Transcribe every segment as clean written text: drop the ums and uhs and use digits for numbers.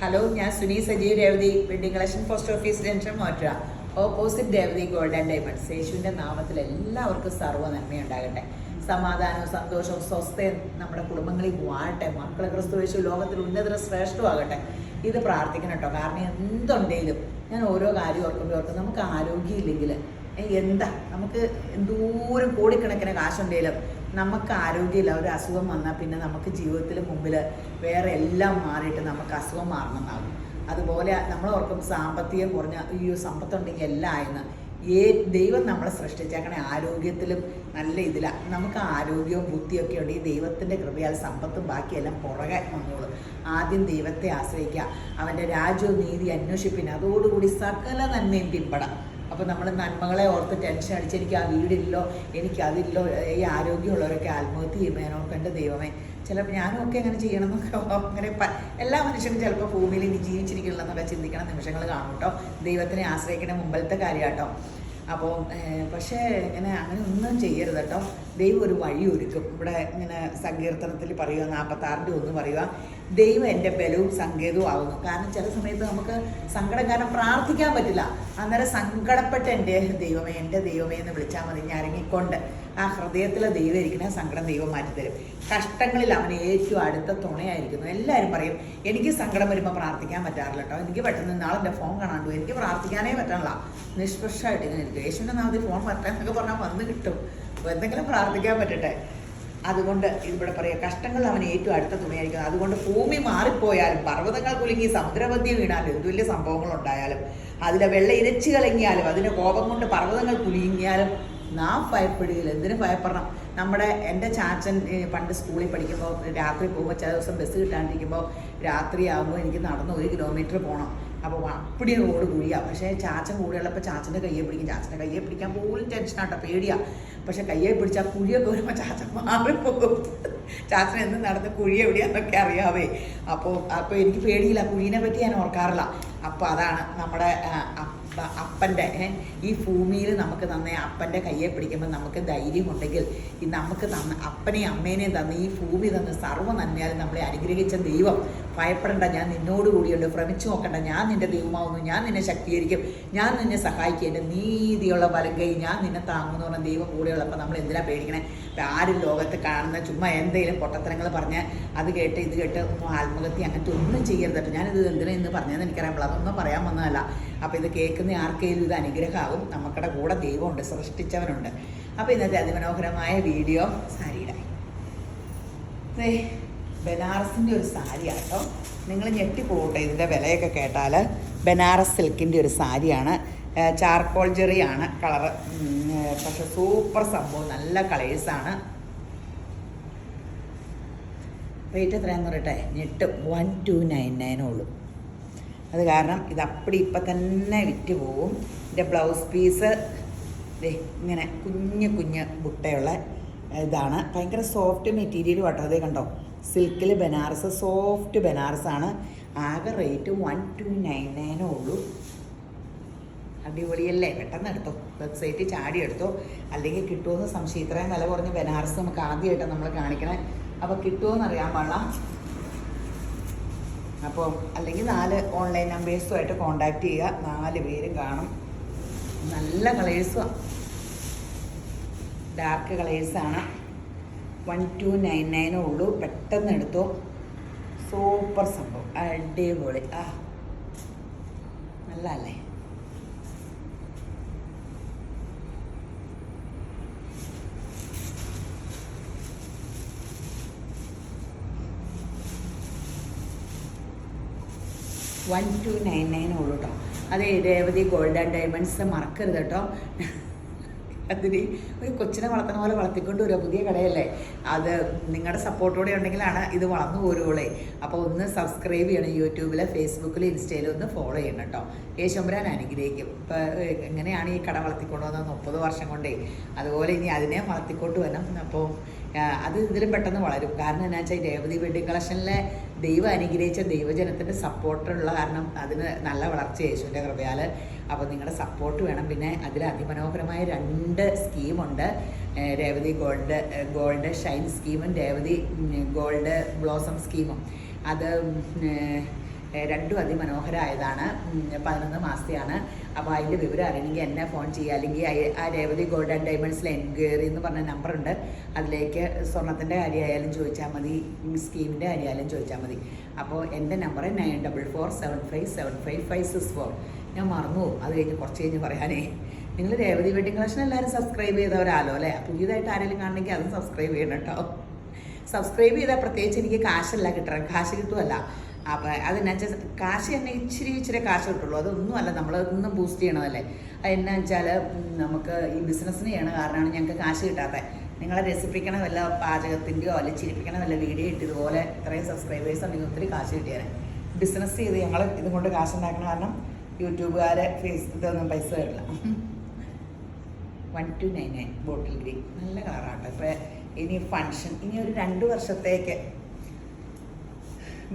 Hello, ഞാൻ Suni Sajeev Revathi, wedding collection, post office junction, മോറ്റുക, opposite Revathi gold and diamonds. യേശുവിൻ്റെ നാമത്തിൽ എല്ലാവർക്കും സർവ്വ നന്മയുണ്ടാകട്ടെ. സമാധാനവും സന്തോഷവും സ്വസ്ഥയും നമ്മുടെ കുടുംബങ്ങളിൽ വാഴട്ടെ. മക്കളെ ക്രിസ്തു യേശു ലോകത്തിൽ ഉന്നതര ശ്രേഷ്ഠമാകട്ടെ. ഇത് പ്രാർത്ഥിക്കണം കേട്ടോ. കാരണം എന്തുണ്ടെങ്കിലും ഞാൻ ഓരോ കാര്യം ഓർക്കുമ്പോൾ നമുക്ക് ആരോഗ്യമില്ലെങ്കിൽ എന്താ, നമുക്ക് എന്തോരം കോടിക്കണക്കിന് കാശുണ്ടെങ്കിലും നമുക്ക് ആരോഗ്യമില്ല, ഒരു അസുഖം വന്നാൽ പിന്നെ നമുക്ക് ജീവിതത്തിൽ മുമ്പിൽ വേറെ എല്ലാം മാറിയിട്ട് നമുക്ക് അസുഖം മാറണമെന്നാകും. അതുപോലെ നമ്മൾ ഓർക്കും സാമ്പത്തികം കുറഞ്ഞ സമ്പത്തുണ്ടെങ്കിൽ എല്ലാം ആയെന്ന്. ദൈവം നമ്മളെ സൃഷ്ടിച്ചേക്കണേ ആരോഗ്യത്തിലും നല്ല ഇതിലാണ്. നമുക്ക് ആരോഗ്യവും ബുദ്ധിയൊക്കെ ഉണ്ടെങ്കിൽ ദൈവത്തിൻ്റെ കൃപയാൽ സമ്പത്തും ബാക്കിയെല്ലാം പുറകെ വന്നോളൂ. ആദ്യം ദൈവത്തെ ആശ്രയിക്കുക, അവൻ്റെ രാജ്യവും നീതി അന്വേഷിപ്പിന്, അതോടുകൂടി സകല നന്മയും പിൻപെടാം. അപ്പോൾ നമ്മൾ നന്മകളെ ഓർത്ത് ടെൻഷൻ അടിച്ച് എനിക്ക് ആ വീടില്ലോ, എനിക്കതില്ലോ, ഈ ആരോഗ്യമുള്ളവരൊക്കെ ആത്മഹത്യ ചെയ്യുമ്പോൾ എൻ്റെ ദൈവമേ, ചിലപ്പോൾ ഞാനും ഒക്കെ അങ്ങനെ ചെയ്യണമെന്നൊക്കെ അങ്ങനെ എല്ലാ മനുഷ്യരും ചിലപ്പോൾ ഭൂമിയിൽ ഇനി ജീവിച്ചിരിക്കണമെന്നൊക്കെ ചിന്തിക്കണ നിമിഷങ്ങൾ കാണും കേട്ടോ. ദൈവത്തിനെ ആശ്രയിക്കണ മുമ്പിലത്തെ കാര്യം കേട്ടോ. അപ്പോൾ പക്ഷേ അങ്ങനെ ഒന്നും ചെയ്യരുത് കേട്ടോ. ദൈവം ഒരു വഴി ഒരുക്കും. ഇവിടെ ഇങ്ങനെ സങ്കീർത്തനത്തിൽ പറയുക, 46:1 പറയുക, ദൈവം എൻ്റെ ബലവും സങ്കേതവും ആകുന്നു. കാരണം ചില സമയത്ത് നമുക്ക് സങ്കടം കാരണം പ്രാർത്ഥിക്കാൻ പറ്റില്ല. അന്നേരം സങ്കടപ്പെട്ട് എൻ്റെ ദൈവമേ എന്ന് വിളിച്ചാൽ മതി. ഞരങ്ങിക്കൊണ്ട് ആ ഹൃദയത്തിലെ ദൈവം ഇരിക്കുന്ന സങ്കടം ദൈവം മാറ്റിത്തരും. കഷ്ടങ്ങളിൽ അവൻ ഏറ്റവും അടുത്ത തുണയായിരിക്കുന്നു. എല്ലാവരും പറയും എനിക്ക് സങ്കടം വരുമ്പോൾ പ്രാർത്ഥിക്കാൻ പറ്റാറില്ല കേട്ടോ, എനിക്ക് പെട്ടെന്ന് നാളെ എൻ്റെ ഫോൺ കാണാണ്ടു, എനിക്ക് പ്രാർത്ഥിക്കാനേ പറ്റണില്ല. നിഷ്പക്ഷമായിട്ട് ഇങ്ങനെ ഇരിക്കും. യേശുവിൻ്റെ നാമത്തിൽ ഫോൺ പറ്റാന്നൊക്കെ പറഞ്ഞാൽ വന്ന് കിട്ടും. എന്തെങ്കിലും പ്രാർത്ഥിക്കാൻ പറ്റട്ടെ. അതുകൊണ്ട് ഇവിടെ പറയുക, കഷ്ടങ്ങൾ അവൻ ഏറ്റവും അടുത്ത തുണയായിരിക്കുന്നത്. അതുകൊണ്ട് ഭൂമി മാറിപ്പോയാലും, പർവ്വതങ്ങൾ കുലുങ്ങി സമുദ്രമധ്യം വീണാലും, എന്ത് വലിയ സംഭവങ്ങൾ ഉണ്ടായാലും, അതിലെ വെള്ളം ഇരച്ചു കളങ്ങിയാലും, അതിൻ്റെ കോപം കൊണ്ട് പർവ്വതങ്ങൾ കുലുങ്ങിയാലും നാം ഭയപ്പെടുകയില്ല. എന്തിനു ഭയപ്പെടണം? എൻ്റെ ചാച്ചൻ പണ്ട് സ്കൂളിൽ പഠിക്കുമ്പോൾ രാത്രി പോകുമ്പോൾ, ചില ദിവസം ബസ് കിട്ടാണ്ടിരിക്കുമ്പോൾ രാത്രിയാകുമ്പോൾ എനിക്ക് നടന്ന് 1 കിലോമീറ്റർ പോകണം. അപ്പോൾ അപ്പടി റോഡ് കുഴിയാണ്. പക്ഷേ ചാച്ചൻ കൂടെയുള്ളപ്പോൾ ചാച്ചൻ്റെ കയ്യെ പിടിക്കും. ചാച്ചൻ്റെ കയ്യെ പിടിക്കാൻ പോലും ടെൻഷനാട്ടോ, പേടിയാണ്. പക്ഷെ കയ്യെ പിടിച്ചാൽ കുഴിയൊക്കെ വരുമ്പോൾ ചാച്ചൻ മാറിപ്പോകും. ചാച്ചൻ എന്ന് നടന്ന് കുഴി എവിടെയാണെന്നൊക്കെ അറിയാവേ. അപ്പോൾ എനിക്ക് പേടിയില്ല, കുഴീനെ പറ്റി ഞാൻ ഓർക്കാറില്ല. അപ്പോൾ അതാണ് നമ്മുടെ അപ്പൻ്റെ ഈ ഭൂമിയിൽ നമുക്ക് തന്ന അപ്പൻ്റെ കയ്യെ പിടിക്കുമ്പോൾ നമുക്ക് ധൈര്യമുണ്ടെങ്കിൽ, ഈ നമുക്ക് തന്ന അപ്പനെയും അമ്മേനെയും തന്ന ഈ ഭൂമി തന്ന സർവ്വ നന്മയാലും നമ്മളെ അനുഗ്രഹിച്ച ദൈവം, ഭയപ്പെടേണ്ട, ഞാൻ നിന്നോട് കൂടിയുണ്ട്, ഭ്രമിച്ചു നോക്കണ്ട, ഞാൻ നിൻ്റെ ദൈവമാവുന്നു, ഞാൻ നിന്നെ ശക്തീകരിക്കും, ഞാൻ നിന്നെ സഹായിക്കും, എൻ്റെ നീതിയുള്ള വലം കൈ ഞാൻ നിന്നെ താങ്ങുന്നു പറഞ്ഞ ദൈവം കൂടെയുള്ളപ്പോൾ നമ്മൾ എന്തിനാ പേടിക്കണേ? ആരും ലോകത്ത് കാണുന്ന ചുമ്മാ എന്തെങ്കിലും പൊട്ടത്തരങ്ങൾ പറഞ്ഞ് അത് കേട്ട് ഇത് കേട്ട് ഒന്നും ആത്മഹത്യ അങ്ങനത്തെ ഒന്നും ചെയ്യരുത് കേട്ടോ. ഞാനിത് എന്തിനാ ഇന്ന് പറഞ്ഞതെന്ന് എനിക്കറിയാൻ പാടില്ല, അതൊന്നും പറയാൻ വന്നതല്ല. അപ്പോൾ ഇത് കേൾക്കുന്ന ആർക്കെങ്കിലും ഇത് അനുഗ്രഹമാകും. നമുക്കുടെ കൂടെ ദൈവമുണ്ട്, സൃഷ്ടിച്ചവനുണ്ട്. അപ്പോൾ ഇന്നത്തെ അതിമനോഹരമായ വീഡിയോ സാരിയുടെ ബനാറസിൻ്റെ ഒരു സാരിയാണ് കേട്ടോ. നിങ്ങൾ ഞെട്ടിപ്പോകട്ടെ ഇതിൻ്റെ വിലയൊക്കെ കേട്ടാൽ. ബനാറസ് സിൽക്കിൻ്റെ ഒരു സാരിയാണ്. ചാർക്കോൾ ജെറിയാണ് കളറ്. പക്ഷെ സൂപ്പർ സംഭവം, നല്ല കളേഴ്സാണ്. റേറ്റ് എത്രയാണെന്ന് പറയട്ടെ, ഞെട്ടും. 1299 ഉള്ളൂ. അത് കാരണം ഇത് അപ്പടി ഇപ്പം തന്നെ വിറ്റ് പോവും. ഇതിൻ്റെ ബ്ലൗസ് പീസ് ഇങ്ങനെ കുഞ്ഞ് ബുട്ടയുള്ള ഇതാണ്. ഭയങ്കര സോഫ്റ്റ് മെറ്റീരിയൽ കേട്ടോ. അതേ കണ്ടോ, സിൽക്കിൽ ബനാറസ്, സോഫ്റ്റ് ബനാറസാണ്. ആകെ റേറ്റ് 1299 ഉള്ളൂ. അടിപൊളിയല്ലേ? പെട്ടെന്ന് എടുത്തോ, വെബ്സൈറ്റ് ചാടി എടുത്തോ, അല്ലെങ്കിൽ കിട്ടുമെന്ന് സംശയം. ഇത്രയും വില കുറഞ്ഞ ബനാറസ് നമുക്ക് ആദ്യമായിട്ടാണ് നമ്മൾ കാണിക്കണേ. അപ്പോൾ കിട്ടുമോയെന്ന് അറിയാൻ പാടില്ല. അപ്പോൾ അല്ലെങ്കിൽ 4 ഓൺലൈൻ നമ്പേഴ്സുമായിട്ട് കോണ്ടാക്ട് ചെയ്യുക. 4 പേരും കാണും. നല്ല കളേഴ്സുമാണ്, ഡാർക്ക് കളേഴ്സാണ്. 1299 ഉള്ളൂ. പെട്ടെന്ന് എടുത്തോ, സൂപ്പർ സംഭവം, അടിപൊളി. നല്ലതല്ലേ? $1299 ഉള്ളൂ കേട്ടോ. അതെ, രേവതി ഗോൾഡ് ആൻഡ് ഡയമണ്ട്സ് മറക്കരുത് കേട്ടോ. അതിന് ഒരു കൊച്ചിനെ വളർത്തുന്ന പോലെ വളർത്തിക്കൊണ്ട് വരിക. പുതിയ കടയല്ലേ, അത് നിങ്ങളുടെ സപ്പോർട്ടോടെ ഉണ്ടെങ്കിലാണ് ഇത് വളർന്നു പോരുകയുള്ളേ. അപ്പോൾ ഒന്ന് സബ്സ്ക്രൈബ് ചെയ്യണം. യൂട്യൂബിൽ, ഫേസ്ബുക്കിൽ, ഇൻസ്റ്റയിലും ഒന്ന് ഫോളോ ചെയ്യണം കേട്ടോ. യേശുമ്പരാൻ അനുഗ്രഹിക്കും. ഇപ്പോൾ എങ്ങനെയാണ് ഈ കട വളർത്തിക്കൊണ്ട് വന്നത് 30 വർഷം കൊണ്ടേ, അതുപോലെ ഇനി അതിനെ വളർത്തിക്കൊണ്ട് വരണം. അപ്പോൾ അത് ഇതിലും പെട്ടെന്ന് വളരും. കാരണം എന്താ വെച്ചാൽ രേവതി വെഡിങ് കളക്ഷനിലെ ദൈവം അനുഗ്രഹിച്ച ദൈവജനത്തിൻ്റെ സപ്പോർട്ടുള്ള കാരണം അതിന് നല്ല വളർച്ച യേശുവിൻ്റെ കൃപയാൽ. അപ്പോൾ നിങ്ങളുടെ സപ്പോർട്ട് വേണം. പിന്നെ അതിൽ അതിമനോഹരമായ 2 സ്കീമുണ്ട്. രേവതി ഗോൾഡ് ഷൈൻ സ്കീമും രേവതി ഗോൾഡ് ബ്ലോസം സ്കീമും. അത് രണ്ടും അതിമനോഹരമായതാണ്. 11 മാസത്തെയാണ്. അപ്പോൾ അതിൻ്റെ വിവരം അറിയണമെങ്കിൽ എന്നെ ഫോൺ ചെയ്യുക, അല്ലെങ്കിൽ ആ രേവതി ഗോൾഡ് ആൻഡ് ഡയമണ്ട്സിൽ എൻക്വയറി എന്ന് പറഞ്ഞ നമ്പറുണ്ട്, അതിലേക്ക് സ്വർണ്ണത്തിൻ്റെ കാര്യമായാലും ചോദിച്ചാൽ മതി, സ്കീമിൻ്റെ കാര്യമായാലും ചോദിച്ചാൽ മതി. അപ്പോൾ എൻ്റെ നമ്പർ 9447575564. ഞാൻ മറന്നു പോകും, അത് കഴിഞ്ഞ് കുറച്ച് കഴിഞ്ഞ് പറയാനേ. നിങ്ങൾ രേവതി വെഡിങ് കളക്ഷൻ എല്ലാവരും സബ്സ്ക്രൈബ് ചെയ്തവരാലോ അല്ലേ? പുതിയതായിട്ട് ആരെങ്കിലും കാണണമെങ്കിൽ അതും സബ്സ്ക്രൈബ് ചെയ്യണം കേട്ടോ. സബ്സ്ക്രൈബ് ചെയ്താൽ പ്രത്യേകിച്ച് എനിക്ക് കാശല്ല കിട്ടണം, കാശ് കിട്ടുമല്ല. അപ്പോൾ അതെന്നാ വെച്ചാൽ കാശ് തന്നെ ഇച്ചിരി കാശ് കിട്ടുള്ളൂ. അതൊന്നുമല്ല, നമ്മളതൊന്നും ബൂസ്റ്റ് ചെയ്യണതല്ലേ. അതെന്നാ വെച്ചാൽ നമുക്ക് ഈ ബിസിനസ്സിന് ചെയ്യണ കാരണമാണ് ഞങ്ങൾക്ക് കാശ് കിട്ടാത്തത്. നിങ്ങളെ രസിപ്പിക്കണ വല്ല പാചകത്തിൻ്റെയോ അല്ലെങ്കിൽ ചിരിപ്പിക്കണ വല്ല വീഡിയോ ഇട്ട് ഇതുപോലെ ഇത്രയും സബ്സ്ക്രൈബേഴ്സ് ഉണ്ടെങ്കിൽ ഒത്തിരി കാശ് കിട്ടിയാൽ ബിസിനസ് ചെയ്ത് ഞങ്ങൾ ഇതുകൊണ്ട് കാശ് ഉണ്ടാക്കണ കാരണം യൂട്യൂബുകാരെ ഇതൊന്നും പൈസ തരില്ല. 1299 ബോട്ടിൽ ഗ്രീൻ നല്ല കളറാട്ടോ. ഇപ്പോൾ ഇനി ഫങ്ഷൻ ഇനി ഒരു 2 വർഷത്തേക്ക്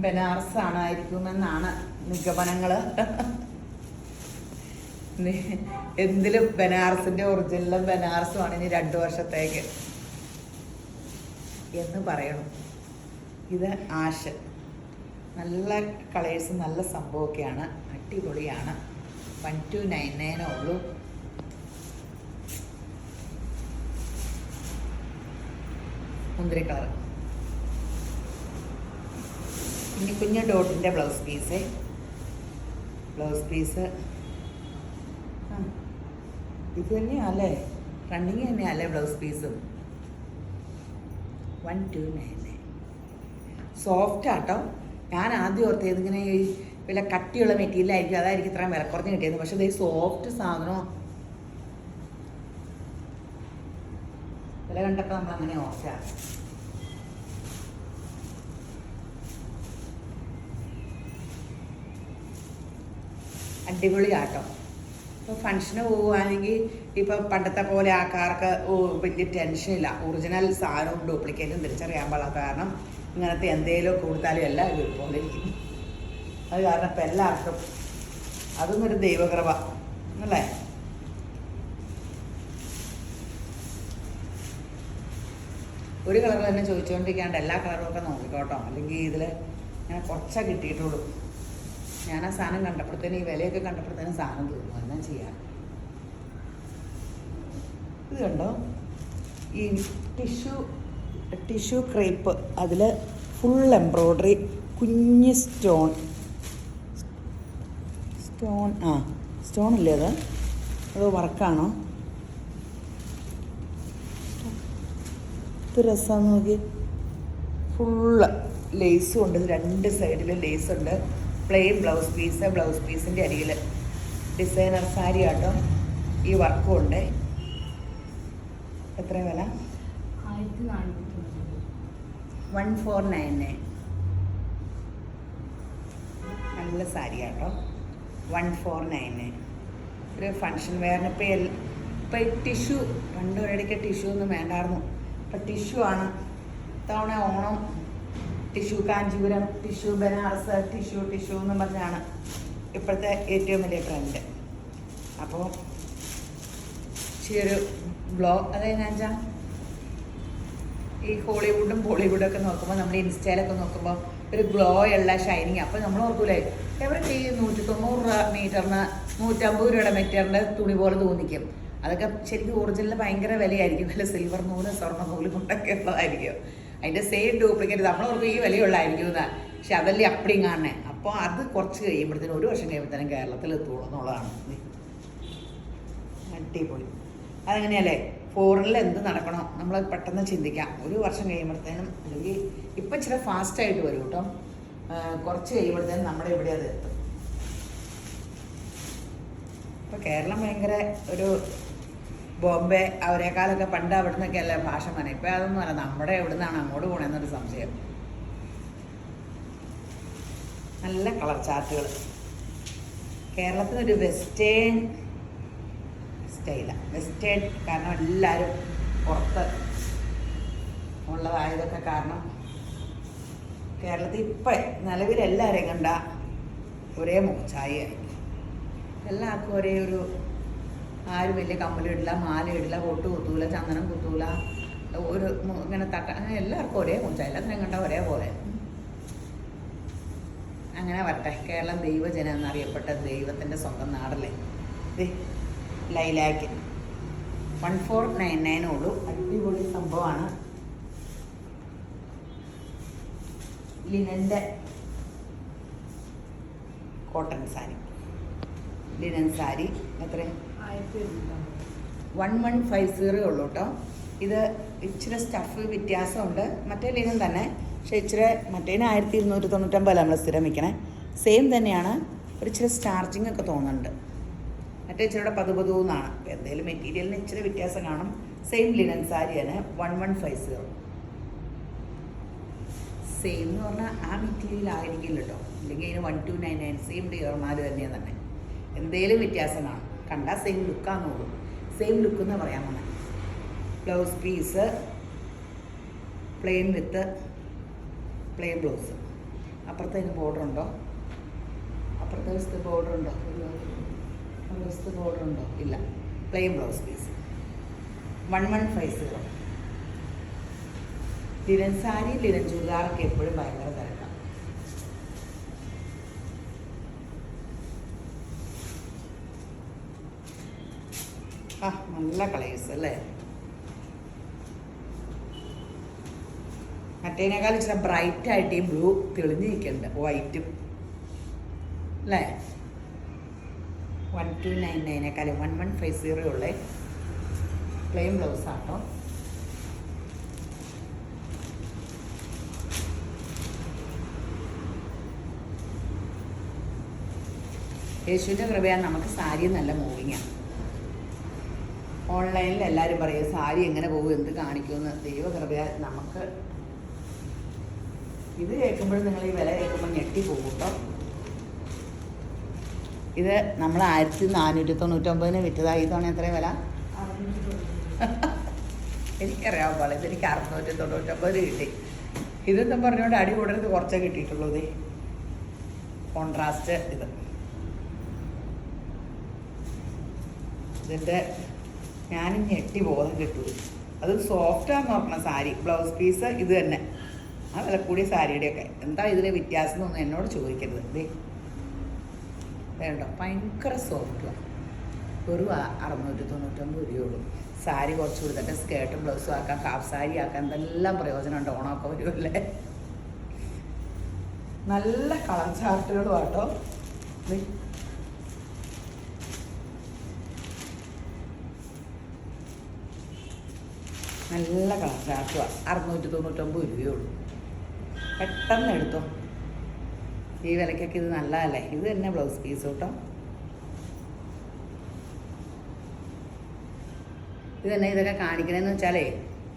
ബനാറസ് ആയിരിക്കുമെന്നാണ് നിഗമനങ്ങൾ. എന്തിലും ബനാറസിൻ്റെ ഒറിജിനലും ബനാറസുമാണ് ഇനി 2 വർഷത്തേക്ക് എന്ന് പറയണം. ഇത് ആഷ് നല്ല കളേഴ്സ്, നല്ല സംഭവമൊക്കെയാണ്, അടിപൊളിയാണ്. 1299 ഉള്ളൂ. മുന്തിരി കളർ. ഇനി കുഞ്ഞ് ഡോട്ടിൻ്റെ ബ്ലൗസ് പീസ് ഇത് തന്നെയല്ലേ, റണ്ണിങ് തന്നെയല്ലേ ബ്ലൗസ് പീസും. 1299 സോഫ്റ്റ് ആട്ടോ. ഞാൻ ആദ്യം ഓർത്തത് ഇങ്ങനെ വില കട്ടിയുള്ള മെറ്റീരിയലായിരിക്കും, അതായിരിക്കും ഇത്രയും വില കുറഞ്ഞ് കിട്ടിയത്. പക്ഷെ ഇത് സോഫ്റ്റ് സാധനം. വില കണ്ടപ്പോൾ നമ്മൾ അങ്ങനെ ഓർച്ചാണ്. അടിപൊളിയാട്ടോ. ഇപ്പോൾ ഫങ്ഷന് പോവുകയാണെങ്കിൽ ഇപ്പോൾ പണ്ടത്തെ പോലെ ആൾക്കാർക്ക് വലിയ ടെൻഷനില്ല. ഒറിജിനൽ സാധനവും ഡ്യൂപ്ലിക്കേറ്റും തിരിച്ചറിയാൻ പാടില്ല. കാരണം ഇങ്ങനത്തെ എന്തെങ്കിലും കൊടുത്താലും എല്ലാം ഇത് പോലെ ഇരിക്കും. അത് കാരണം ഇപ്പം എല്ലാവർക്കും അതും ഒരു ദൈവകൃപ അല്ലേ. ഒരു കളർ തന്നെ ചോദിച്ചുകൊണ്ടിരിക്കാണ്ട് എല്ലാ കളറും ഒക്കെ നോക്കിക്കോട്ടോ, അല്ലെങ്കിൽ ഇതിൽ ഞാൻ കുറച്ചേ കിട്ടിയിട്ടുള്ളൂ. ഞാൻ ആ സാധനം കണ്ടപ്പോഴത്തേനും ഈ വിലയൊക്കെ കണ്ടപ്പോഴത്തേനും സാധനം തീർന്നു. എന്നാ ചെയ്യാം. ഇത് കണ്ടോ, ഈ ടിഷ്യൂ ക്രേപ്പ്, അതിൽ ഫുൾ എംബ്രോയ്ഡറി, കുഞ്ഞ് സ്റ്റോൺ ഇല്ലേ അത് വർക്കാണോ? ഇത് രസമാണ് നോക്കി. ഫുള്ള് ലേസും ഉണ്ട്, 2 സൈഡിൽ ലേസ് ഉണ്ട്. പ്ലെയിൻ ബ്ലൗസ് പീസിൻ്റെ അരികിൽ ഡിസൈനർ സാരി ആട്ടോ. ഈ വർക്കും ഉണ്ട്. എത്ര വില? 1499. നല്ല സാരി ആട്ടോ. 1499 ഒരു ഫങ്ഷൻ വെയറിന്. ഇപ്പം ടിഷ്യൂ പണ്ടൊരിടയ്ക്ക് ടിഷ്യൂ ഒന്നും വേണ്ടായിരുന്നു. ഇപ്പം ടിഷ്യൂ ആണ്. തവണ Onam tissue, Kanchipuram tissue, Banaras tissue എന്ന് പറഞ്ഞാണ് ഇപ്പോഴത്തെ ഏറ്റവും വലിയ ട്രെൻഡ്. അപ്പോൾ ചെറിയൊരു അതെന്നാ വെച്ചാൽ ഈ ഹോളിവുഡും ബോളിവുഡൊക്കെ നോക്കുമ്പോൾ നമ്മൾ ഇൻസ്റ്റയിലൊക്കെ നോക്കുമ്പോൾ ഒരു ഗ്ലോ ഉള്ള ഷൈനിങ്. അപ്പോൾ നമ്മൾ ഓർക്കൂലേ എവിടെ ഈ 190 മീറ്ററിന് 150 രൂപയുടെ മെറ്റീരിയലിൻ്റെ തുണി പോലെ തോന്നിക്കും. അതൊക്കെ ശരിക്കും ഒറിജിനൽ ഭയങ്കര വിലയായിരിക്കും. വല്ല സിൽവർ നൂല്, സ്വർണ്ണ നൂല് കൊണ്ടൊക്കെ ഉള്ളതായിരിക്കും. അതിൻ്റെ സെയിം ഡ്യൂപ്ലിക്കേറ്റ് നമ്മളവർക്ക് ഈ വിലയുള്ളതായിരിക്കും എന്ന്. പക്ഷെ അതല്ലേ അപ്പടിയും കാണണേ. അപ്പോൾ അത് കുറച്ച് കഴിയുമ്പോഴത്തേനും 1 വർഷം കഴിയുമ്പോഴത്തേനും കേരളത്തിൽ എത്തുള്ളൂ എന്നുള്ളതാണ്. അടിപൊളി. അതെങ്ങനെയല്ലേ, ഫോറിനിൽ എന്ത് നടക്കണോ നമ്മൾ പെട്ടെന്ന് ചിന്തിക്കാം. 1 വർഷം കഴിയുമ്പോഴത്തേനും, അല്ലെങ്കിൽ ഇപ്പം ഇച്ചിരി ഫാസ്റ്റായിട്ട് വരും കേട്ടോ. കുറച്ച് കഴിയുമ്പോഴത്തേനും നമ്മുടെ ഇവിടെ അത് എത്തും. ഇപ്പോൾ കേരളം ഭയങ്കര ഒരു ബോംബെ അവരെക്കാളൊക്കെ പണ്ട് അവിടെ നിന്നൊക്കെ അല്ലേ ഭാഷ മന. ഇപ്പം അതൊന്നും അല്ല, നമ്മുടെ എവിടെ നിന്നാണ് അങ്ങോട്ട് പോകണമെന്നൊരു സംശയം. നല്ല കളർ ചാർട്ടുകൾ. കേരളത്തിനൊരു വെസ്റ്റേൺ സ്റ്റൈലാണ്. വെസ്റ്റേൺ കാരണം എല്ലാവരും പുറത്ത് ഉള്ളതായതൊക്കെ കാരണം കേരളത്തിൽ ഇപ്പം നിലവിലെല്ലാവരെയും കണ്ട ഒരേ മുഖച്ചായയായി. എല്ലാവർക്കും ഒരേ ഒരു, ആരും വലിയ കമ്മലിടില്ല, മാല ഇടില്ല, പൊട്ട് കുത്തൂല, ചന്ദനം കുത്തൂല, ഒരു ഇങ്ങനെ അങ്ങനെ എല്ലാവർക്കും ഒരേ മുഖച്ചായ. എല്ലാത്തിനും കണ്ട ഒരേപോലെ. അങ്ങനെ വരട്ടെ. കേരളം ദൈവജനം എന്നറിയപ്പെട്ട ദൈവത്തിൻ്റെ സ്വന്തം നാടല്ലേ. ഇത് ലൈലാക്ക് 1499 ഉള്ളൂ. അടിപൊളി സംഭവമാണ്. ലിനൻ്റെ കോട്ടൺ സാരി, ലിനൻ സാരി എത്ര 1150 ഉള്ളൂ കേട്ടോ. ഇത് ഇച്ചിരി സ്റ്റഫ് വ്യത്യാസമുണ്ട്. മറ്റേ ലിനൻ തന്നെ, പക്ഷേ ഇച്ചിരി മറ്റേതിന് 1299 നമ്മൾ സ്ഥിരം വയ്ക്കണേ. സെയിം തന്നെയാണ്. ഒരു ഇച്ചിരി സ്റ്റാർച്ചിങ് ഒക്കെ തോന്നുന്നുണ്ട്. മറ്റേ ഇച്ചിരിയുടെ പതുപതുന്നാണ്. എന്തെങ്കിലും മെറ്റീരിയലിന് ഇച്ചിരി വ്യത്യാസം കാണും. സെയിം ലിനൻ സാരിയാണ് 1150. സെയിം എന്ന് പറഞ്ഞാൽ ആ മെറ്റീരിയൽ ആയിരിക്കില്ല കേട്ടോ. ഇല്ലെങ്കിൽ അതിന് 1299 സെയിം ഡിയർമാർ തന്നെയാണ് തന്നെ. എന്തെങ്കിലും വ്യത്യാസം കാണും. കണ്ടാൽ സെയിം ലുക്കാന്നുള്ളൂ. സെയിം ലുക്ക് എന്ന് പറയാൻ തന്നെ. Blouse piece plain with plain blouse. അപ്പുറത്തേക്ക് ബോർഡർ ഉണ്ടോ? അപ്പുറത്തെ വശത്ത് ബോർഡർ ഉണ്ടോ? വശത്ത് ബോർഡർ ഉണ്ടോ? ഇല്ല. Plain blouse piece 1150. Linen sari, linen ചുരിദാറൊക്കെ എപ്പോഴും ഭയങ്കര തിരക്കാണ്. ആ നല്ല കളേഴ്സ് അല്ലേ. മറ്റേനേക്കാൾ ഇച്ചിരി ബ്രൈറ്റ് ആയിട്ട് ഈ ബ്ലൂ തെളിഞ്ഞിരിക്കുന്നുണ്ട്, വൈറ്റും അല്ലേ. 1299 1150 ഉള്ളേ. പ്ലെയിൻ ബ്ലൗസ് ആട്ടോ. യേശുവിൻ്റെ കൃപയാൽ നമുക്ക് സാരി നല്ല മൂവിങ്ങാണ്. ഓൺലൈനിൽ എല്ലാവരും പറയും സാരി എങ്ങനെ പോകും, എന്ത് കാണിക്കുമെന്ന്. ദൈവകൃപയാൽ നമുക്ക് ഇത് കേൾക്കുമ്പോഴും നിങ്ങൾ ഈ വില കേൾക്കുമ്പോൾ ഞെട്ടിപ്പോകും കേട്ടോ. ഇത് നമ്മൾ 1499 വിറ്റതായി. തവണ എത്ര വില എനിക്കറിയാം പോലെ. ഇതെനിക്ക് 699 കിട്ടി. ഇതെന്തും പറഞ്ഞുകൊണ്ട് അടി കൂടരുത്, കുറച്ചേ കിട്ടിയിട്ടുള്ളൂ. ഇതേ കോൺട്രാസ്റ്റ് ഇതിൻ്റെ ഞാനും ഞെട്ടി ബോധം കിട്ടൂ. അത് സോഫ്റ്റാന്ന് നോക്കണം സാരി. ബ്ലൗസ് പീസ് ഇത് തന്നെ. ആ വില കൂടിയ സാരിയുടെയൊക്കെ എന്താ ഇതിലെ വ്യത്യാസം എന്നൊന്നും എന്നോട് ചോദിക്കരുത്. ഇതേ വേണ്ട, ഭയങ്കര സോഫ്റ്റാണ്. ഒരു 699 രൂപയുള്ളൂ. സാരി കുറച്ച് കൊടുത്തിട്ട് സ്കേർട്ടും ബ്ലൗസും ആക്കാം, ഹാഫ് സാരി ആക്കാം, എന്തെല്ലാം പ്രയോജനമുണ്ട്. ഓണമൊക്കെ വരുമല്ലേ. നല്ല കളർ ചാർട്ടുകളും ആട്ടോ. നല്ല കളർ ചാർട്ടുമാണ്. 699 രൂപയുള്ളൂ. പെട്ടെന്ന് എടുത്തോ. ഈ വിലക്കൊക്കെ ഇത് നല്ലതല്ലേ. ഇത് തന്നെ ബ്ലൗസ് പീസ് കേട്ടോ. ഇത് തന്നെ ഇതൊക്കെ കാണിക്കണമെന്ന് വെച്ചാലേ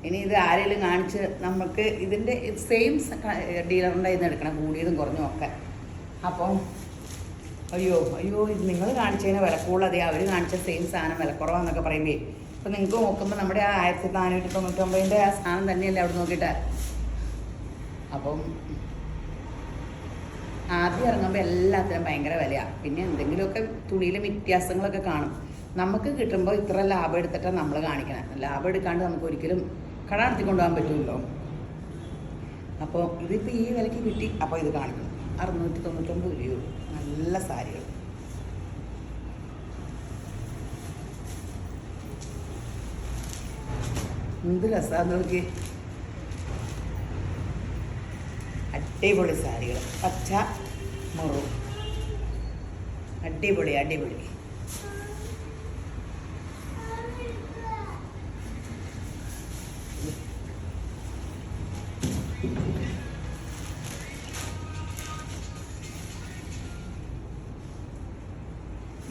ഇനി ഇത് ആരെങ്കിലും കാണിച്ച് നമുക്ക് ഇതിൻ്റെ സെയിം ഡീലറിൻ്റെ ഇന്ന് എടുക്കണം, കൂടിയതും കുറഞ്ഞും ഒക്കെ. അപ്പം അയ്യോ ഇത് നിങ്ങൾ കാണിച്ചതിന് വില കൂടുതലതേ, അവർ കാണിച്ച സെയിം സാധനം വിലക്കുറവാന്നൊക്കെ പറയുമ്പോൾ ഇപ്പം നിങ്ങൾക്ക് നോക്കുമ്പോൾ നമ്മുടെ ആ 1499 ആ സാധനം തന്നെയല്ലേ അവിടെ നോക്കിയിട്ട്. അപ്പം ആദ്യം ഇറങ്ങുമ്പോൾ എല്ലാത്തിനും ഭയങ്കര വിലയാണ്. പിന്നെ എന്തെങ്കിലുമൊക്കെ തുണിയിലെ വ്യത്യാസങ്ങളൊക്കെ കാണും. നമുക്ക് കിട്ടുമ്പോൾ ഇത്ര ലാഭം എടുത്തിട്ടാണ് നമ്മൾ കാണിക്കണം. ലാഭം എടുക്കാണ്ട് നമുക്ക് ഒരിക്കലും കട നടത്തിക്കൊണ്ട് പോകാൻ പറ്റുമല്ലോ. അപ്പോൾ ഇതിപ്പോൾ ഈ വിലയ്ക്ക് കിട്ടി. അപ്പോൾ ഇത് കാണിക്കണം. 699 രൂപയുള്ളൂ. നല്ല സാരികൾ. എന്ത് രസമാണെന്ന് നോക്കി. അടിപൊളി സാരികൾ. പച്ച മുറും അടിപൊളി.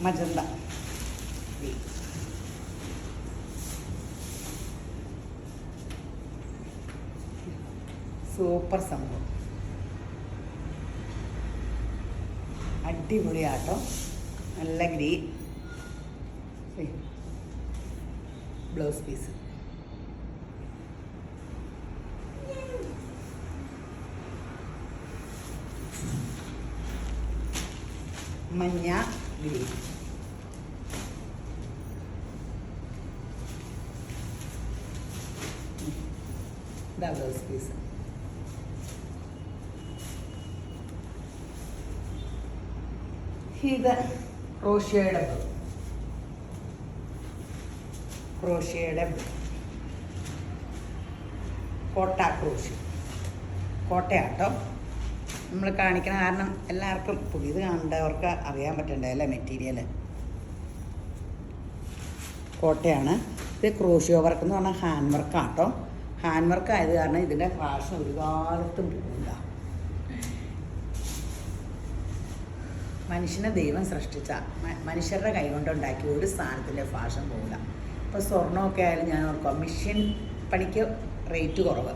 മജന്ത സൂപ്പർ സംഭവം. അടിപൊളിയാട്ടോ. നല്ല ഗ്രീൻ ബ്ലൗസ് പീസ്. മഞ്ഞ ഗ്രീൻ. ഇതാ ബ്ലൗസ് പീസ്. ഇത് ക്രോഷ്യയുടെ കോട്ട കോട്ടയാട്ടോ നമ്മൾ കാണിക്കണ കാരണം എല്ലാവർക്കും പുതിയത് കാണേണ്ടവർക്ക് അറിയാൻ പറ്റണ്ടേ അല്ലേ മെറ്റീരിയൽ. കോട്ടയാണ്. ഇത് ക്രോഷ്യോ വർക്ക് എന്ന് പറഞ്ഞാൽ ഹാൻഡ് വർക്കാട്ടോ. ഹാൻഡ് വർക്ക് ആയത് കാരണം ഇതിൻ്റെ ഫാഷൻ ഒരു കാലത്തും പോകില്ല. മനുഷ്യനെ ദൈവം സൃഷ്ടിച്ച മനുഷ്യരുടെ കൈ കൊണ്ടുണ്ടാക്കിയ ഒരു സാധനത്തിൻ്റെ ഫാഷൻ പോകില്ല. ഇപ്പോൾ സ്വർണ്ണമൊക്കെ ആയാലും ഞാൻ ഓർക്കാം മെഷീൻ പണിക്ക് റേറ്റ് കുറവ്,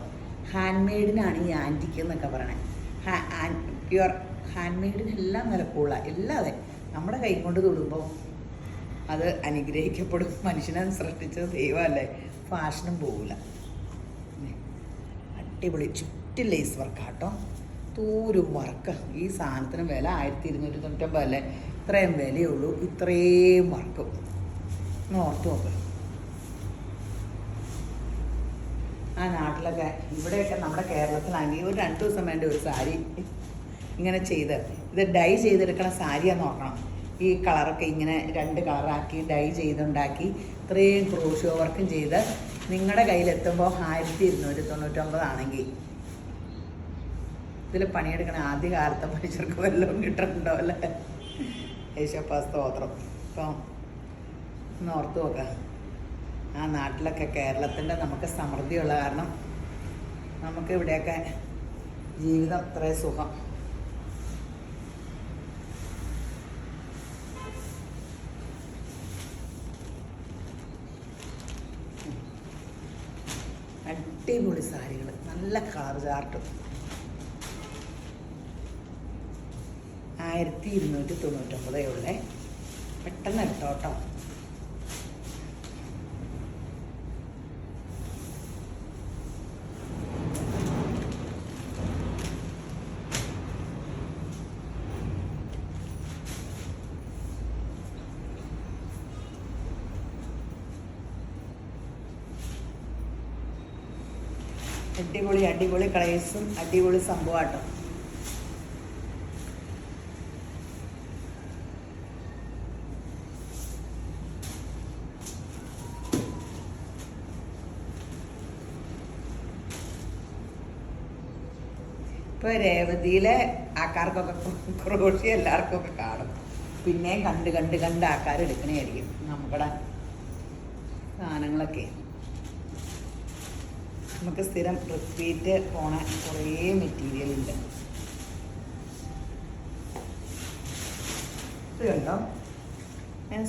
ഹാൻഡ് മെയ്ഡിനാണ് ഈ ആൻറ്റിക്ക് എന്നൊക്കെ പറയണേ. പ്യുവർ ഹാൻഡ് മെയ്ഡിനെല്ലാം വില കൂടുതലാണ്. എല്ലാതെ നമ്മുടെ കൈ കൊണ്ട് തൊടുമ്പോൾ അത് അനുഗ്രഹിക്കപ്പെടും. മനുഷ്യനെ സൃഷ്ടിച്ചത് ദൈവമല്ലേ, ഫാഷനും പോകില്ല. അടിപൊളി ചുറ്റും ലേസ് വർക്കാട്ടോ. തൂരും വർക്ക്. ഈ സാധനത്തിന് വില 1290 അല്ലേ, ഇത്രയും വിലയുള്ളൂ, ഇത്രയും വർക്കും. ഒന്ന് ഓർത്ത് നോക്ക്. ആ നാട്ടിലൊക്കെ ഇവിടെയൊക്കെ നമ്മുടെ കേരളത്തിലാണെങ്കിൽ ഒരു 2 ദിവസം വേണ്ട ഒരു സാരി ഇങ്ങനെ ചെയ്ത്, ഇത് ഡൈ ചെയ്തെടുക്കണ സാരിയാന്ന് നോക്കണം. ഈ കളറൊക്കെ ഇങ്ങനെ 2 കളറാക്കി ഡൈ ചെയ്തുണ്ടാക്കി ഇത്രയും ക്രോഷ്യോ വർക്കും ചെയ്ത് നിങ്ങളുടെ കയ്യിലെത്തുമ്പോൾ 1299 ആണെങ്കിൽ ഇതിൽ പണിയെടുക്കണ ആദ്യ കാലത്തെ മനുഷ്യർക്ക് വല്ലതും കിട്ടുന്നുണ്ടോ അല്ലേ? യേശപ്പാ സ്തോത്രം. അപ്പം ഒന്ന് ഓർത്ത് നോക്കാം. ആ നാട്ടിലൊക്കെ കേരളത്തിൻ്റെ നമുക്ക് സമൃദ്ധിയുള്ള കാരണം നമുക്ക് ഇവിടെയൊക്കെ ജീവിതം അത്രയും സുഖം. അടിപൊളി സാരികൾ, നല്ല കളർ ചാർട്ടും. 1299 ഉള്ളേ. പെട്ടെന്ന് എടുത്തോട്ടോ. അടിപൊളി അടിപൊളി കളേഴ്സും അടിപൊളി സംഭവമാട്ടോ. ഇപ്പോൾ രേവതിയിലെ ആൾക്കാർക്കൊക്കെ ക്രോഷ്യ എല്ലാവർക്കൊക്കെ കാണും. പിന്നെയും കണ്ട് ആൾക്കാർ എടുക്കണേയായിരിക്കും നമ്മുടെ സാധനങ്ങളൊക്കെ. നമുക്ക് സ്ഥിരം റിപ്പീറ്റ് പോണ കുറേ മെറ്റീരിയൽ ഉണ്ട്. ഇത് കണ്ടോ,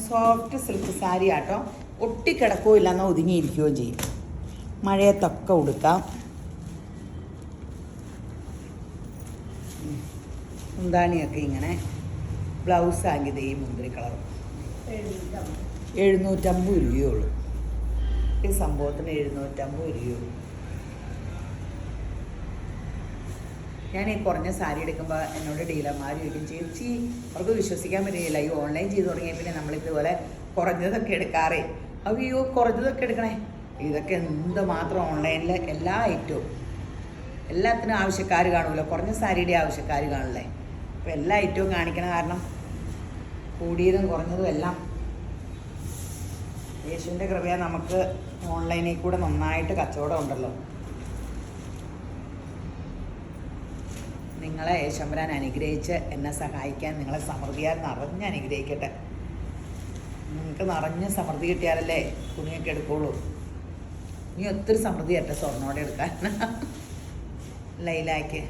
സോഫ്റ്റ് സിൽക്ക് സാരി ആട്ടോ. ഒട്ടിക്കിടക്കുകയോ ഇല്ലെന്നാൽ ഒതുങ്ങിയിരിക്കുകയും ചെയ്യും. മഴയത്തൊക്കെ ഉടുക്കാം. മുന്താണിയൊക്കെ ഇങ്ങനെ ബ്ലൗസ് ആങ്കിത് ഈ മുന്തിരി കളർ 750 രൂപയുള്ളൂ. ഈ സംഭവത്തിന് 750 രൂപയുള്ളൂ. ഞാൻ ഈ കുറഞ്ഞ സാരി എടുക്കുമ്പോൾ എന്നോട് ഡീലർമാർ ചോദിക്കും, ചേച്ചി അവർക്ക് വിശ്വസിക്കാൻ പറ്റില്ല, ഈ ഓൺലൈൻ ചെയ്ത് തുടങ്ങിയ പിന്നെ നമ്മളിതുപോലെ കുറഞ്ഞതൊക്കെ എടുക്കാറേ. അയ്യോ കുറഞ്ഞതൊക്കെ എടുക്കണേ. ഇതൊക്കെ എന്തുമാത്രം ഓൺലൈനിൽ എല്ലാ ഐറ്റവും എല്ലാത്തിനും ആവശ്യക്കാർ കാണുമല്ലോ, കുറഞ്ഞ സാരിയുടെ ആവശ്യക്കാർ കാണില്ലേ. അപ്പോൾ എല്ലാ ഐറ്റവും കാണിക്കണ കാരണം കൂടിയതും കുറഞ്ഞതും എല്ലാം യേശുവിൻ്റെ കൃപയാ. നമുക്ക് ഓൺലൈനിൽ കൂടെ നന്നായിട്ട് കച്ചവടം ഉണ്ടല്ലോ. നിങ്ങളെ യേശുമ്പരാൻ അനുഗ്രഹിച്ച് എന്നെ സഹായിക്കാൻ നിങ്ങളെ സമൃദ്ധിയാൽ നിറഞ്ഞ് അനുഗ്രഹിക്കട്ടെ. നിങ്ങൾക്ക് നിറഞ്ഞ സമൃദ്ധി കിട്ടിയാലല്ലേ തുണിയൊക്കെ എടുക്കുള്ളൂ. നീ ഒത്തിരി സമൃദ്ധി ആട്ടെ സ്വർണ്ണോടെ എടുക്കാൻ. ലൈലാക്ക്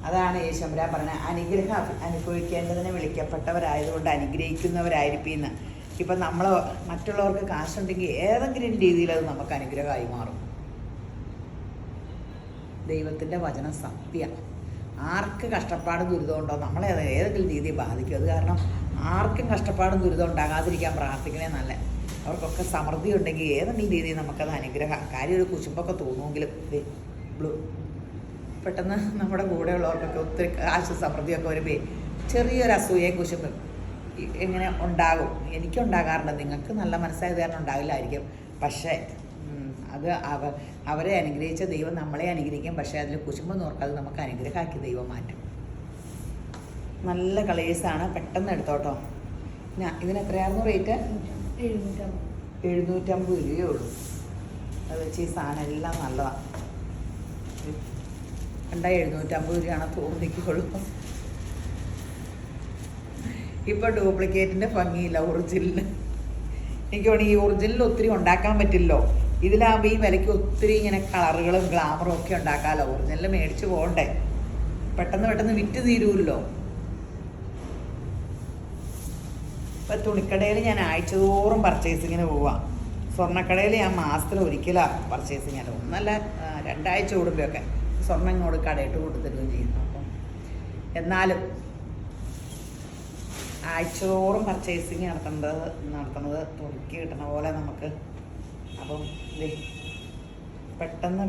അതാണ് യേശുമ്പരാൻ പറഞ്ഞത്, അനുഗ്രഹം അനുഭവിക്കേണ്ടതിന് വിളിക്കപ്പെട്ടവരായതുകൊണ്ട് അനുഗ്രഹിക്കുന്നവരായിരിക്കുമെന്ന്. ഇപ്പം നമ്മൾ മറ്റുള്ളവർക്ക് കാശുണ്ടെങ്കിൽ ഏതെങ്കിലും രീതിയിൽ അത് നമുക്ക് അനുഗ്രഹമായി മാറും. ദൈവത്തിൻ്റെ വചനം സത്യം. ആർക്ക് കഷ്ടപ്പാടും ദുരിതം ഉണ്ടോ നമ്മളെ അത് ഏതെങ്കിലും രീതിയിൽ ബാധിക്കും. അത് കാരണം ആർക്കും കഷ്ടപ്പാടും ദുരിതം ഉണ്ടാകാതിരിക്കാൻ പ്രാർത്ഥിക്കണേ നല്ല. അവർക്കൊക്കെ സമൃദ്ധി ഉണ്ടെങ്കിൽ ഏതെങ്കിലും രീതിയിൽ നമുക്കത് അനുഗ്രഹം. കാര്യം ഒരു കുശുമ്പൊക്കെ തോന്നുമെങ്കിലും ബ്ലൂ പെട്ടെന്ന് നമ്മുടെ കൂടെയുള്ളവർക്കൊക്കെ ഒത്തിരി കാശ് സമൃദ്ധിയൊക്കെ വരുമ്പോൾ ചെറിയൊരു അസൂയയും കുശുമ്പും എങ്ങനെ ഉണ്ടാകും. എനിക്കുണ്ടാകാറുണ്ട്. നിങ്ങൾക്ക് നല്ല മനസ്സായത് കാരണം ഉണ്ടാവില്ലായിരിക്കും. പക്ഷേ അത് അവരെ അനുഗ്രഹിച്ച ദൈവം നമ്മളെ അനുഗ്രഹിക്കും. പക്ഷേ അതിൽ കുശുമ്പ് നോർക്കാതെ നമുക്ക് അനുഗ്രഹമാക്കി ദൈവം മാറ്റും. നല്ല കളേഴ്സാണ്, പെട്ടെന്ന് എടുത്തോട്ടോ. ഇതിന് എത്രയായിരുന്നു റേറ്റ്? 750 രൂപയേ ഉള്ളൂ. അത് വെച്ച് ഈ സാധനം എല്ലാം നല്ലതാണ്. കണ്ടാൽ 750 രൂപയാണ് തോന്നിക്കുള്ളൂ. ഇപ്പോൾ ഡ്യൂപ്ലിക്കേറ്റിൻ്റെ ഭംഗിയില്ല ഒറിജിനലിന്. എനിക്ക് തോന്നി ഈ ഒറിജിനൽ ഒത്തിരി ഉണ്ടാക്കാൻ പറ്റില്ലോ. ഇതിലാകുമ്പോൾ ഈ വിലയ്ക്ക് ഒത്തിരി ഇങ്ങനെ കളറുകളും ഗ്ലാമറും ഒക്കെ ഉണ്ടാക്കാമല്ലോ. ഒറിജിനൽ മേടിച്ച് പോകണ്ടേ, പെട്ടെന്ന് വിറ്റ് തീരുമല്ലോ. ഇപ്പം തുണിക്കടയിൽ ഞാൻ ആഴ്ചതോറും പർച്ചേസിങ്ങിന് പോവാം. സ്വർണ്ണക്കടയിൽ ഞാൻ മാസത്തിൽ ഒരിക്കലാണ് പർച്ചേസിങ്. അല്ല, ഒന്നല്ല 2 ആഴ്ച കൂടുമ്പോഴൊക്കെ സ്വർണ്ണം ഇങ്ങോട്ട് കടയിട്ട് കൊടുത്തിടുകയും ചെയ്യും. അപ്പം എന്നാലും ആഴ്ചതോറും പർച്ചേസിങ് നടത്തുന്നത് തുണിക്ക് കിട്ടുന്ന പോലെ നമുക്ക്. അപ്പം പെട്ടെന്ന്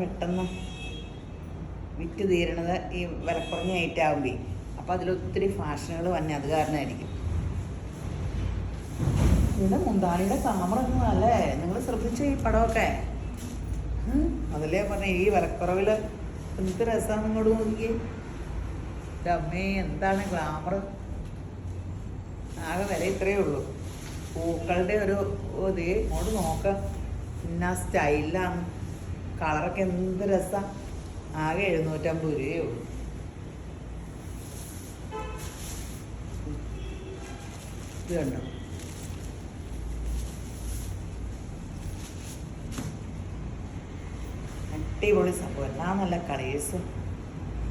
വിറ്റ് തീരണത് ഈ വിലക്കുറഞ്ഞ ഐറ്റം ആകുമ്പോൾ. അപ്പം അതിലൊത്തിരി ഫാഷനുകൾ വന്നെ അത് കാരണമായിരിക്കും. ഇവിടെ മുന്താണിയുടെ താമരൊന്നും അല്ലേ, നിങ്ങൾ ശ്രദ്ധിച്ചു ഈ പടമൊക്കെ? അതിലേ പറഞ്ഞ ഈ വിലക്കുറവിൽ എന്ത് രസമാണ് ഇങ്ങോട്ട് നോക്കിയേ. അമ്മേ, എന്താണ് ഗ്ലാമർ! ആകെ വില ഇത്രയേ ഉള്ളൂ. പൂക്കളുടെ ഒരു ഇതേ ഇങ്ങോട്ട് നോക്കാം, പിന്നെ സ്റ്റൈലാണ്. കളറൊക്കെ എന്ത് രസമാണ്. ആകെ 750 രൂപയേ ഉള്ളൂ. ഇത് കണ്ടോ, അടിപൊളി സംഭവം. എല്ലാം നല്ല കളേഴ്സും.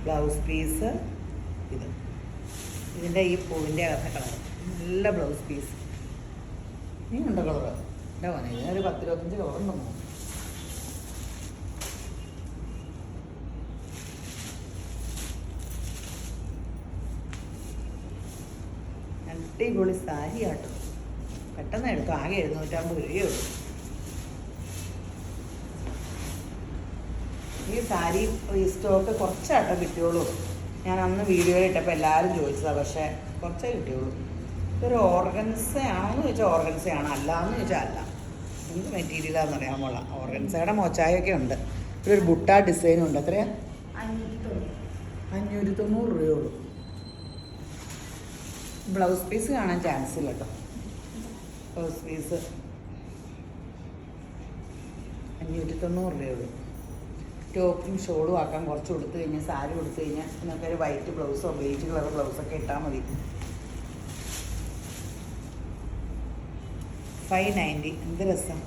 ബ്ലൗസ് പീസ് ഇതിൻ്റെ ഈ പൂവിൻ്റെ അകത്തെ കളർ നല്ല ബ്ലൗസ് പീസ്. നീ ഉണ്ടോ കളറ്? എൻ്റെ മോനെ ഇതിനൊരു 10-25 കളറുണ്ടെന്നോ. അടിപൊളി സാരി ആട്ടോ. പെട്ടെന്ന് എടുത്തു. ആകെ 750 രൂപയേ ഉള്ളൂ. ഈ സാരി സ്റ്റോക്ക് കുറച്ചാട്ടോ കിട്ടിയുള്ളൂ. ഞാൻ അന്ന് വീഡിയോയിൽ ഇട്ടപ്പോൾ എല്ലാവരും ചോദിച്ചതാണ്, പക്ഷേ കുറച്ചേ കിട്ടിയുള്ളൂ. ഇതൊരു ഓർഗൻസയാണോന്ന് ചോദിച്ചാൽ ഓർഗൻസയാണ്, അല്ലാന്ന് ചോദിച്ചാൽ അല്ല. എന്ത് മെറ്റീരിയലാണെന്ന് അറിയാൻ പോള. ഓർഗൻസയുടെ മോച്ചായൊക്കെ ഉണ്ട്. ഒരു ബുട്ട ഡിസൈനും ഉണ്ട്. എത്രയാ? 590 രൂപയുള്ളൂ. ബ്ലൗസ് പീസ് കാണാൻ ചാൻസ് ഇല്ല കേട്ടോ. ബ്ലൗസ് പീസ് 590 രൂപയുള്ളൂ. ടോപ്പും ഷോളും ആക്കാൻ കുറച്ച് കൊടുത്തു കഴിഞ്ഞാൽ, സാരി കൊടുത്തു കഴിഞ്ഞാൽ നിങ്ങൾക്ക് ഒരു വൈറ്റ് ബ്ലൗസോ ബേജ് കളർ ബ്ലൗസൊക്കെ ഇട്ടാൽ മതി. 590. എന്ത് രസം,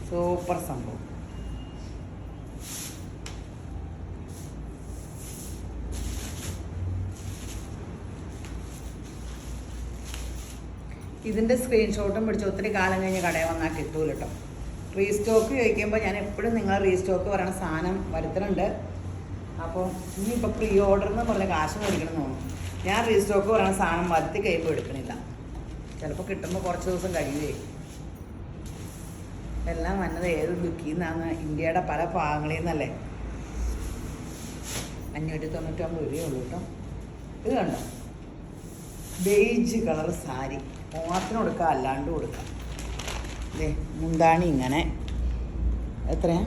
സൂപ്പർ സംഭവം. ഇതിൻ്റെ സ്ക്രീൻഷോട്ടും പിടിച്ച് ഒത്തിരി കാലം കഴിഞ്ഞ് കടയിൽ വന്നാൽ കിട്ടൂല കേട്ടോ. റീസ്റ്റോക്ക് ചോദിക്കുമ്പോൾ ഞാൻ എപ്പോഴും നിങ്ങൾ റീസ്റ്റോക്ക് പറയണ സാധനം വരുത്തുന്നുണ്ട്. അപ്പോൾ ഇനിയിപ്പോൾ പ്രീ ഓർഡർ എന്ന് പറഞ്ഞ കാശ് മേടിക്കണം എന്ന് തോന്നുന്നു. ഞാൻ റീസ്റ്റോക്ക് പറയണ സാധനം വരുത്തി കഴിയുമ്പോൾ എടുക്കണില്ല. ചിലപ്പോൾ കിട്ടുമ്പോൾ കുറച്ച് ദിവസം കഴിയുകയെ. എല്ലാം വന്നത് ഏത് ദുഃഖിൽ നിന്നാണ്? ഇന്ത്യയുടെ പല ഭാഗങ്ങളിൽ നിന്നല്ലേ. 599 രൂപയേ ഉള്ളൂ കേട്ടോ. ഇത് കണ്ടോ, ബേജ് കളർ സാരി. ഓണത്തിന് കൊടുക്കാം, അല്ലാണ്ട് കൊടുക്കാം. ഇതേ മുന്താണി ഇങ്ങനെ. എത്രയാ?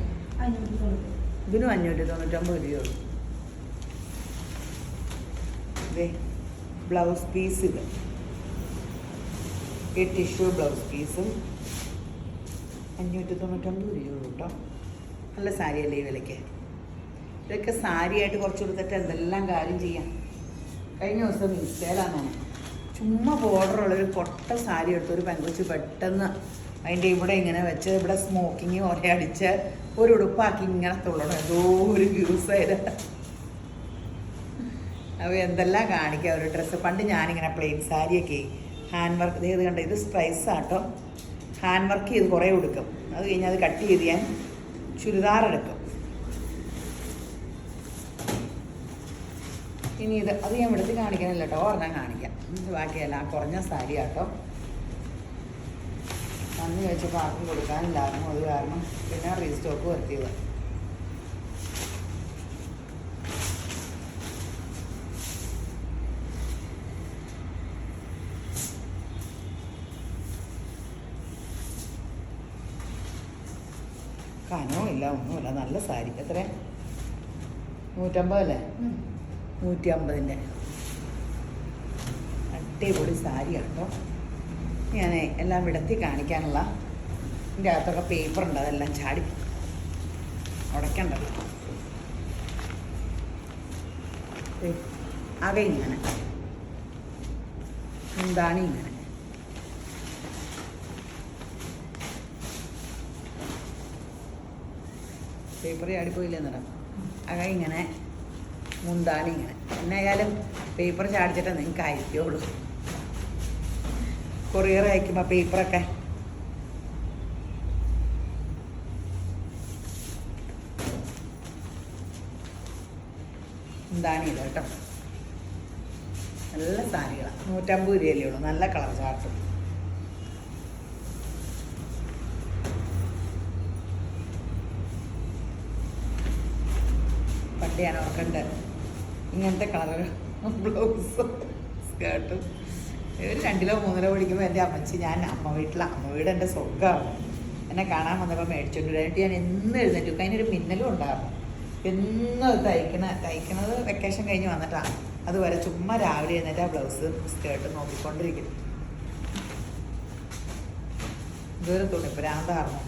ഇതിനും 599 രൂപയുള്ളൂ. ഇതേ ബ്ലൗസ് പീസ്. ഇത് ഈ ടിഷ്യൂ ബ്ലൗസ് പീസും 599 രൂപയുള്ളൂ കേട്ടോ. നല്ല സാരിയല്ലേ ഈ വിലയ്ക്ക്. ഇതൊക്കെ സാരിയായിട്ട് കുറച്ച് കൊടുത്തിട്ട് എന്തെല്ലാം കാര്യം ചെയ്യാം. കഴിഞ്ഞ ദിവസം ഇൻസ്റ്റയിലാണോ ചുമ്മാ ബോർഡറുള്ളൊരു പൊട്ട സാരി എടുത്ത് ഒരു പെങ്കൊച്ച് പെട്ടെന്ന് അതിൻ്റെ ഇവിടെ ഇങ്ങനെ വെച്ച് ഇവിടെ സ്മോക്കിങ് പോലെ അടിച്ച് ഒരു ഉടുപ്പാക്കി ഇങ്ങനെ തുള്ളണം. ഏതോ ഒരു യൂസായത്. അപ്പോൾ എന്തെല്ലാം കാണിക്കുക ഒരു ഡ്രസ്സ്. പണ്ട് ഞാനിങ്ങനെ പ്ലെയിൻ സാരിയൊക്കെ ഹാൻഡ് വർക്ക് ചെയ്ത് കണ്ട. ഇത് സ്ട്രൈസ് ആട്ടോ. ഹാൻഡ് വർക്ക് ചെയ്ത് കുറേ ഉടുക്കും. അത് കഴിഞ്ഞാൽ അത് കട്ട് ചെയ്ത് ഞാൻ ചുരിദാർ എടുക്കും. ഇനി അത് ഞാൻ എടുത്ത് കാണിക്കണില്ല കേട്ടോ, ഒരെണ്ണം കാണിക്കാം. ബാക്കിയല്ല കുറഞ്ഞ സാരി ആട്ടോ. അന്ന് വെച്ചപ്പോൾ ആർക്കും കൊടുക്കാനില്ലായിരുന്നു. അത് കാരണം പിന്നെ റീസ്റ്റോക്ക് വരുത്തിയത്. കനവും ഇല്ല ഒന്നുമില്ല. നല്ല സാരി. എത്ര? 150 അല്ലേ? 150ൻ്റെ അടിപൊളി സാരിയാണ് കേട്ടോ. ഞാൻ എല്ലാം വിടത്തി കാണിക്കാനുള്ള ഇതിൻ്റെ അകത്തൊക്കെ പേപ്പറുണ്ട്, അതെല്ലാം ചാടി ഉടയ്ക്കണ്ടല്ലോ. അവ ഇങ്ങനെ എന്താണ് ഇങ്ങനെ പേപ്പർ ചാടിപ്പോയില്ലെന്നിടാം. അക ഇങ്ങനെ മുന്താണി ഇങ്ങനെ. എന്നായാലും പേപ്പർ ചാടിച്ചിട്ടേ നിങ്ങൾക്ക് അയക്കുള്ളൂ. കൊറിയർ അയക്കുമ്പോൾ പേപ്പറൊക്കെ എന്താണ് ഇത് കേട്ടോ. നല്ല സാരികളാണ്. 150 രൂപയല്ലേ ഉള്ളൂ. നല്ല കളർ ചാർട്ടും. പണ്ട് ഞാൻ ഓർക്കണ്ട് ഇങ്ങനത്തെ കളർ ബ്ലൗസും സ്കേർട്ടും. ഒരു 2 3 പഠിക്കുമ്പോൾ എൻ്റെ അമ്മച്ചി, ഞാൻ അമ്മ വീട് എൻ്റെ സ്വർഗ്ഗമാണ്. എന്നെ കാണാൻ വന്നപ്പോൾ മേടിച്ചോണ്ട് വരാനായിട്ട് ഞാൻ എന്നും എഴുന്നേറ്റ്. അതിനൊരു മിന്നലും ഉണ്ടായിരുന്നു. എന്നും അത് തയ്ക്കണത് വെക്കേഷൻ കഴിഞ്ഞ് വന്നിട്ടാണ്. അതുവരെ ചുമ്മാ രാവിലെ എഴുന്നേറ്റ് ആ ബ്ലൗസ് സ്കേർട്ട് നോക്കിക്കൊണ്ടിരിക്കും. ഇതൊരു തുണിപ്പരാന്തായിരുന്നു.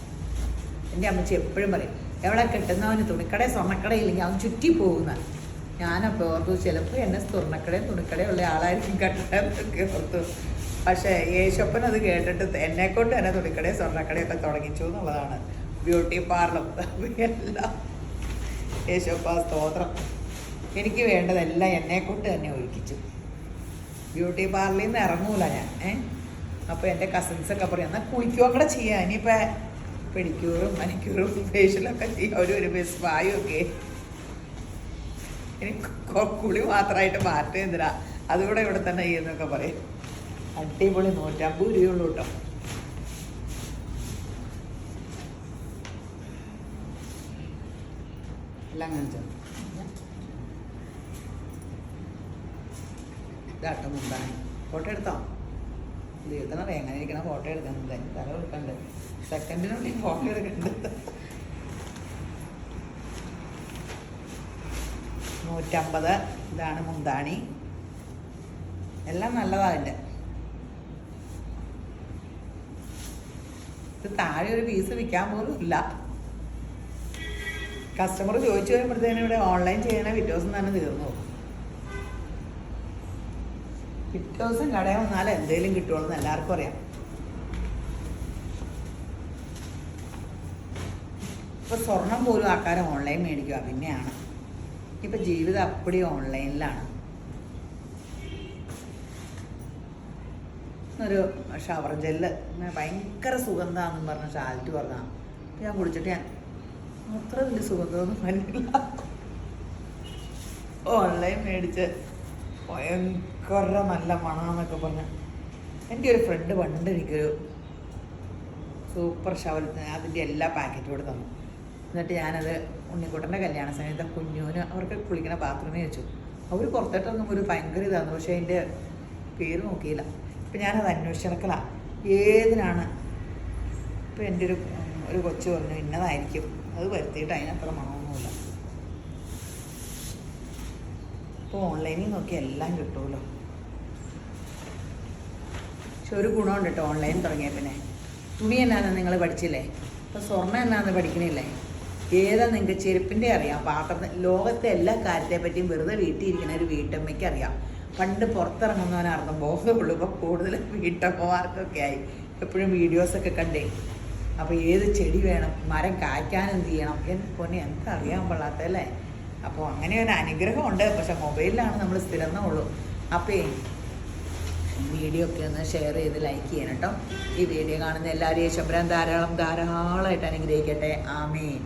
എൻ്റെ അമ്മച്ചി എപ്പോഴും പറയും, എവിടെ കിട്ടുന്നവന് തുണിക്കട സ്വർണ്ണക്കടയില്ലെങ്കിൽ അവൻ ചുറ്റി പോകുന്ന. ഞാനപ്പോൾ ഓർത്തു ചിലപ്പോൾ എന്നെ സ്വർണ്ണക്കടയും തുണിക്കടയുള്ള ആളായിരിക്കും കണ്ടതൊക്കെ ഓർത്തു. പക്ഷേ യേശപ്പൻ അത് കേട്ടിട്ട് എന്നെക്കൊണ്ട് തന്നെ തുണിക്കടയും സ്വർണ്ണക്കടയൊക്കെ തുടങ്ങിച്ചു എന്നുള്ളതാണ്. ബ്യൂട്ടി പാർലർ എല്ലാം യേശപ്പ സ്തോത്രം. എനിക്ക് വേണ്ടതെല്ലാം എന്നെക്കൊണ്ട് തന്നെ ഒഴിപ്പിച്ചു. ബ്യൂട്ടി പാർലറിൽ നിന്ന് ഇറങ്ങൂല ഞാൻ. അപ്പോൾ എൻ്റെ കസിൻസൊക്കെ പറയും എന്നാൽ കുളിക്കുകയും കൂടെ ചെയ്യാം. ഇനിയിപ്പോൾ പെഡിക്യൂറും മനിക്യൂറും ഫേഷ്യലൊക്കെ ചെയ്യാം. ഒരു ബസ് വായുമൊക്കെ. ഇനി കുളി മാത്രമായിട്ട് മാറ്റം എന്തിനാ, അതുകൂടെ ഇവിടെ തന്നെ ചെയ്യുന്നൊക്കെ പറയും. അടിപൊളി 150 രൂപയുള്ളൂ കേട്ടോ. എല്ലാം കാണിച്ചോ. ഇതാട്ടോ മുന്താണി. ഫോട്ടോ എടുത്തോ? ദൈവത്തിനത് എങ്ങനെ ഇരിക്കണ ഫോട്ടോ എടുക്കുന്നത്. തല കൊടുക്കണ്ട്. സെക്കൻഡിനുള്ളിൽ ഫോട്ടോ എടുക്കുന്നുണ്ട്. 150. ഇതാണ് മുന്താണി. എല്ലാം നല്ലതാണ്. എൻ്റെ ഇത് താഴെ ഒരു പീസ് വിൽക്കാൻ പോലും ഇല്ല. കസ്റ്റമർ ചോദിച്ചു വരുമ്പോഴത്തേനും ഇവിടെ ഓൺലൈൻ ചെയ്യണ പിറ്റേ ദിവസം തന്നെ തീർന്നു പോകും. പിറ്റേ ദിവസം കടയിൽ വന്നാൽ എന്തെങ്കിലും കിട്ടുള്ളൂ എന്ന് എല്ലാവർക്കും അറിയാം. ഇപ്പൊ സ്വർണം പോലും ആൾക്കാരെ ഓൺലൈൻ മേടിക്കുക. പിന്നെയാണ് ഇപ്പൊ ജീവിതം അപ്പടി ഓൺലൈനിലാണ്. ഒരു ഷവർ ജെല്ല് ഭയങ്കര സുഗന്ധമാണെന്ന് പറഞ്ഞ ഷാലിറ്റ് പറഞ്ഞാൽ ഞാൻ കുടിച്ചിട്ട് ഞാൻ അത്ര വലിയ സുഗന്ധമൊന്നും പറ്റില്ല. ഓൺലൈൻ മേടിച്ച് ഭയങ്കര നല്ല മണമെന്നൊക്കെ പറഞ്ഞ. എൻ്റെ ഒരു ഫ്രണ്ട് പണ്ട് എനിക്കൊരു സൂപ്പർ ഷവർ അതിൻ്റെ എല്ലാ പാക്കറ്റും കൂടെ തന്നു. എന്നിട്ട് ഞാനത് ഉണ്ണിക്കുട്ടൻ്റെ കല്യാണ സമയത്ത് കുഞ്ഞുവിന് അവർക്ക് കുളിക്കണ ബാത്റൂമിൽ വെച്ചു. അവർ പുറത്തോട്ടൊന്നും ഒരു ഭയങ്കര ഇതാണ്. പക്ഷേ അതിൻ്റെ പേര് നോക്കിയില്ല. ഇപ്പം ഞാനത് അന്വേഷിച്ച് നടക്കലാണ് ഏതിനാണ്. ഇപ്പം എൻ്റെ ഒരു കൊച്ചു പറഞ്ഞു ഇന്നതായിരിക്കും. അത് വരുത്തിയിട്ട് അതിനത്ര മണമൊന്നുമില്ല. ഇപ്പോൾ ഓൺലൈനിൽ നോക്കി എല്ലാം കിട്ടുമല്ലോ. പക്ഷെ ഒരു ഗുണമുണ്ട് കേട്ടോ ഓൺലൈൻ തുടങ്ങിയ പിന്നെ. തുണി എന്നാന്ന് നിങ്ങൾ പഠിച്ചില്ലേ? ഇപ്പോൾ സ്വർണ്ണം എന്നാന്ന് പഠിക്കണില്ലേ? ഏതാ നിങ്ങൾക്ക് ചെരുപ്പിൻ്റെ അറിയാം, പാത്രത്തിന്, ലോകത്തെ എല്ലാ കാര്യത്തെ പറ്റിയും വെറുതെ വീട്ടിലിരിക്കുന്ന ഒരു വീട്ടമ്മയ്ക്ക് അറിയാം. പണ്ട് പുറത്തിറങ്ങുന്നവനായിരുന്നു ബോധമുള്ളൂ. ഇപ്പോൾ കൂടുതൽ വീട്ടമ്മമാർക്കൊക്കെ ആയി. എപ്പോഴും വീഡിയോസൊക്കെ കണ്ടേ. അപ്പോൾ ഏത് ചെടി വേണം, മരം കായ്ക്കാൻ എന്ത് ചെയ്യണം, പൊന്നെ എന്തറിയാൻ പാടില്ലാത്തല്ലേ. അപ്പോൾ അങ്ങനെ ഒരു അനുഗ്രഹമുണ്ട്. പക്ഷെ മൊബൈലിലാണ് നമ്മൾ സ്ഥിരന്നുള്ളൂ. അപ്പോൾ വീഡിയോ ഒക്കെ ഒന്ന് ഷെയർ ചെയ്ത് ലൈക്ക് ചെയ്യണം കേട്ടോ. ഈ വീഡിയോ കാണുന്ന എല്ലാവരെയും ശുഭ്രം ധാരാളമായിട്ട് അനുഗ്രഹിക്കട്ടെ. ആമേൻ.